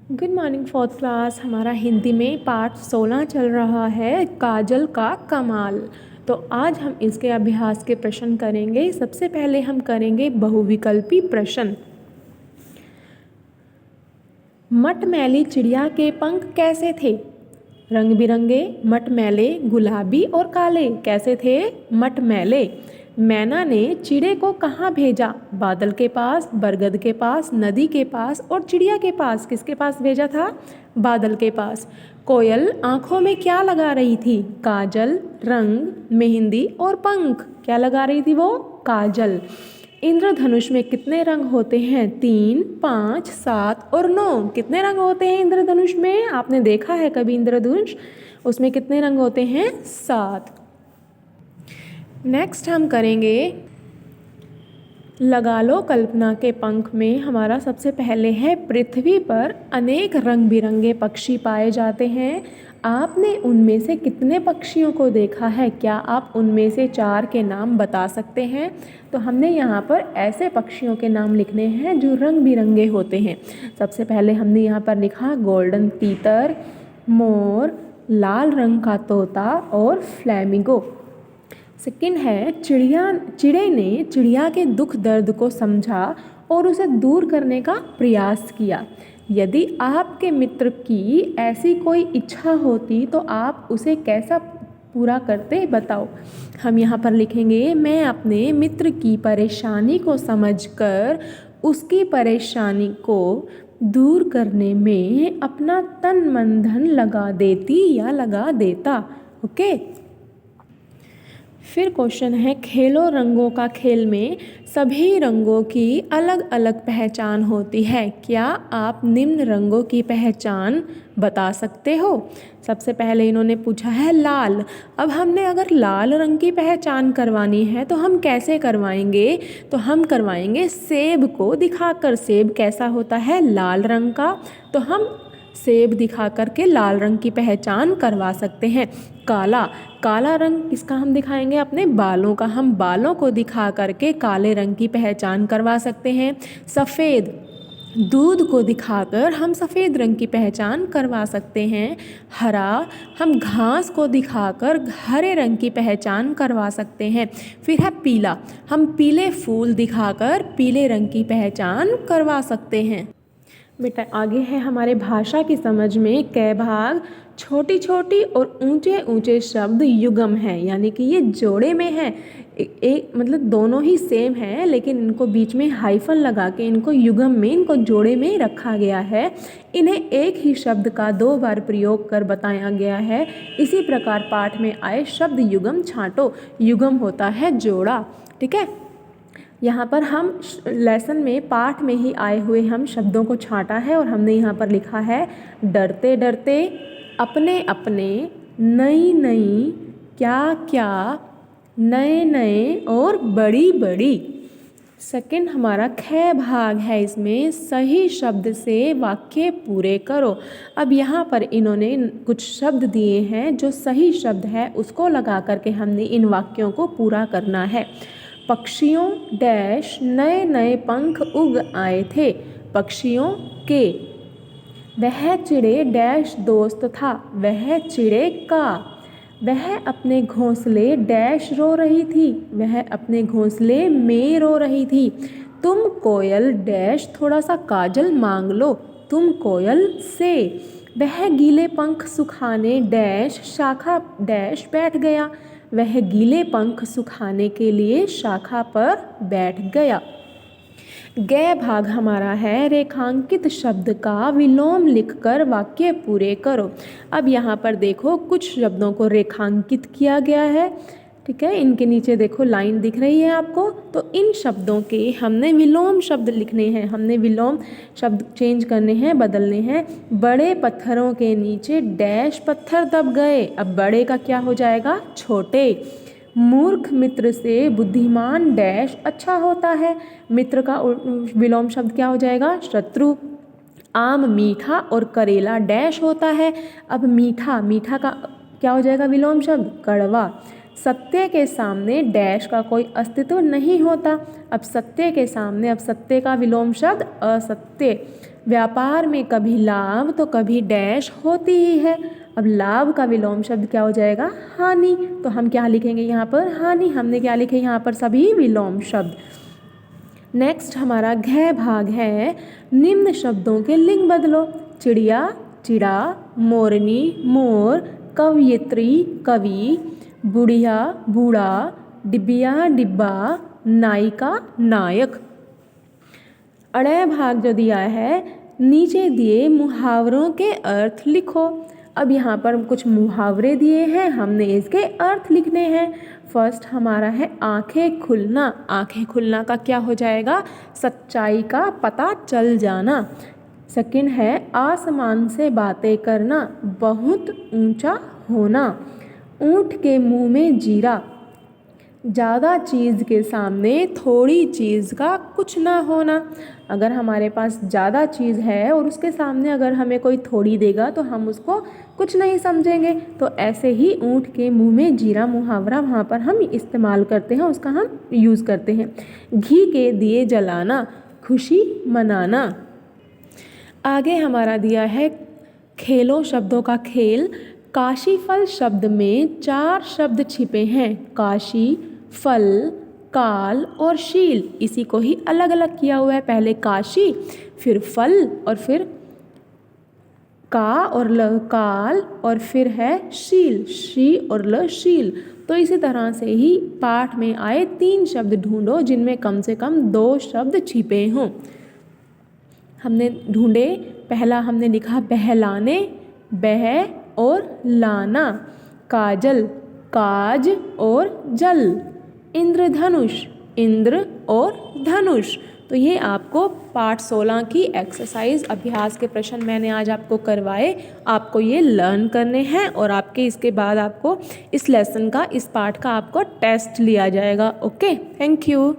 Good morning fourth class. हमारा हिंदी में पाठ 16 चल रहा है, काजल का कमाल। तो आज हम इसके अभ्यास के प्रश्न करेंगे। सबसे पहले हम करेंगे बहुविकल्पी प्रश्न। मटमैली चिड़िया के पंख कैसे थे? रंग बिरंगे, मटमैले, गुलाबी और काले। कैसे थे? मटमैले। मैना ने चिड़े को कहाँ भेजा? बादल के पास, बरगद के पास, नदी के पास और चिड़िया के पास। किसके पास भेजा था? बादल के पास। कोयल आँखों में क्या लगा रही थी? काजल, रंग, मेहंदी और पंख। क्या लगा रही थी वो? काजल। इंद्रधनुष में कितने रंग होते हैं? 3, 5, 7 और 9। कितने रंग होते हैं इंद्रधनुष में? आपने देखा है कभी इंद्रधनुष? उसमें कितने रंग होते हैं? 7। नेक्स्ट हम करेंगे लगा लो कल्पना के पंख में। हमारा सबसे पहले है, पृथ्वी पर अनेक रंग बिरंगे पक्षी पाए जाते हैं। आपने उनमें से कितने पक्षियों को देखा है? क्या आप उनमें से 4 के नाम बता सकते हैं? तो हमने यहाँ पर ऐसे पक्षियों के नाम लिखने हैं जो रंग बिरंगे होते हैं। सबसे पहले हमने यहाँ पर लिखा गोल्डन तीतर, मोर, लाल रंग का तोता और फ्लैमिंगो। सेकंड है, चिड़े ने चिड़िया के दुख दर्द को समझा और उसे दूर करने का प्रयास किया। यदि आपके मित्र की ऐसी कोई इच्छा होती तो आप उसे कैसा पूरा करते? बताओ। हम यहाँ पर लिखेंगे, मैं अपने मित्र की परेशानी को समझकर उसकी परेशानी को दूर करने में अपना तन मन धन लगा देती या लगा देता। ओके। फिर क्वेश्चन है, खेलो रंगों का खेल में सभी रंगों की अलग अलग पहचान होती है। क्या आप निम्न रंगों की पहचान बता सकते हो? सबसे पहले इन्होंने पूछा है लाल। अब हमने अगर लाल रंग की पहचान करवानी है तो हम कैसे करवाएंगे? तो हम करवाएंगे सेब को दिखाकर। सेब कैसा होता है? लाल रंग का। तो हम सेब दिखा करके लाल रंग की पहचान करवा सकते हैं। काला, काला रंग किसका हम दिखाएंगे? अपने बालों का। हम बालों को दिखा करके काले रंग की पहचान करवा सकते हैं। सफ़ेद, दूध को दिखाकर हम सफ़ेद रंग की पहचान करवा सकते हैं। हरा, हम घास को दिखाकर हरे रंग की पहचान करवा सकते हैं। फिर है पीला, हम पीले फूल दिखाकर पीले रंग की पहचान करवा सकते हैं। बेटा आगे है हमारे भाषा की समझ में कै भाग। छोटी छोटी और ऊंचे ऊंचे शब्द युग्म हैं, यानी कि ये जोड़े में है। एक मतलब दोनों ही सेम है लेकिन इनको बीच में हाइफन लगा के इनको युग्म में, इनको जोड़े में रखा गया है। इन्हें एक ही शब्द का 2 बार प्रयोग कर बताया गया है। इसी प्रकार पाठ में आए शब्द युग्म छांटो। युग्म होता है जोड़ा। ठीक है। यहाँ पर हम लेसन में पाठ में ही आए हुए हम शब्दों को छांटा है और हमने यहाँ पर लिखा है, डरते डरते, अपने अपने, नई नई, क्या क्या, नए नए और बड़ी बड़ी। सेकंड हमारा ख भाग है। इसमें सही शब्द से वाक्य पूरे करो। अब यहाँ पर इन्होंने कुछ शब्द दिए हैं, जो सही शब्द है उसको लगा करके हमने इन वाक्यों को पूरा करना है। पक्षियों डैश नए नए पंख उग आए थे। पक्षियों के। वह चिड़े डैश दोस्त था। वह चिड़े का। वह अपने घोंसले डैश रो रही थी। वह अपने घोंसले में रो रही थी। तुम कोयल डैश थोड़ा सा काजल मांग लो। तुम कोयल से। वह गीले पंख सुखाने डैश शाखा डैश बैठ गया। वह गीले पंख सुखाने के लिए शाखा पर बैठ गया। ग भाग हमारा है, रेखांकित शब्द का विलोम लिखकर वाक्य पूरे करो। अब यहाँ पर देखो कुछ शब्दों को रेखांकित किया गया है। ठीक है। इनके नीचे देखो लाइन दिख रही है आपको। तो इन शब्दों के हमने विलोम शब्द लिखने हैं। हमने विलोम शब्द चेंज करने हैं, बदलने हैं। बड़े पत्थरों के नीचे डैश पत्थर दब गए। अब बड़े का क्या हो जाएगा? छोटे। मूर्ख मित्र से बुद्धिमान डैश अच्छा होता है। मित्र का विलोम शब्द क्या हो जाएगा? शत्रु। आम मीठा और करेला डैश होता है। अब मीठा, मीठा का क्या हो जाएगा विलोम शब्द? कड़वा। सत्य के सामने डैश का कोई अस्तित्व नहीं होता। अब सत्य के सामने, अब सत्य का विलोम शब्द असत्य। व्यापार में कभी लाभ तो कभी डैश होती ही है। अब लाभ का विलोम शब्द क्या हो जाएगा? हानि। तो हम क्या लिखेंगे यहाँ पर? हानि। हमने क्या लिखे यहाँ पर? सभी विलोम शब्द। नेक्स्ट हमारा घ भाग है, निम्न शब्दों के लिंग बदलो। चिड़िया, चिड़ा, मोरनी, मोर, कवयित्री, कवि, बुढ़िया, बूढ़ा, डिबिया, डिब्बा, नायिका, नायक। अड़य भाग जो दिया है, नीचे दिए मुहावरों के अर्थ लिखो। अब यहाँ पर कुछ मुहावरे दिए हैं, हमने इसके अर्थ लिखने हैं। फर्स्ट हमारा है आंखें खुलना। आंखें खुलना का क्या हो जाएगा? सच्चाई का पता चल जाना। सेकंड है आसमान से बातें करना, बहुत ऊंचा होना। ऊंट के मुंह में जीरा, ज़्यादा चीज़ के सामने थोड़ी चीज़ का कुछ ना होना। अगर हमारे पास ज़्यादा चीज़ है और उसके सामने अगर हमें कोई थोड़ी देगा तो हम उसको कुछ नहीं समझेंगे। तो ऐसे ही ऊंट के मुंह में जीरा मुहावरा वहाँ पर हम इस्तेमाल करते हैं, उसका हम यूज़ करते हैं। घी के दिए जलाना, खुशी मनाना। आगे हमारा दिया है खेलो शब्दों का खेल। काशी फल शब्द में 4 शब्द छिपे हैं, काशी, फल, काल और शील। इसी को ही अलग अलग किया हुआ है, पहले काशी, फिर फल और फिर का और ल काल और फिर है शील, शी और ल शील। तो इसी तरह से ही पाठ में आए 3 शब्द ढूंढो जिनमें कम से कम 2 शब्द छिपे हों। हमने ढूंढे, पहला हमने लिखा बहलाने, बह और लाना। काजल, काज और जल। इंद्रधनुष, इंद्र और धनुष। तो ये आपको पाठ 16 की एक्सरसाइज अभ्यास के प्रश्न मैंने आज आपको करवाए। आपको ये लर्न करने हैं और आपके इसके बाद आपको इस लेसन का, इस पाठ का आपको टेस्ट लिया जाएगा। Okay, thank you.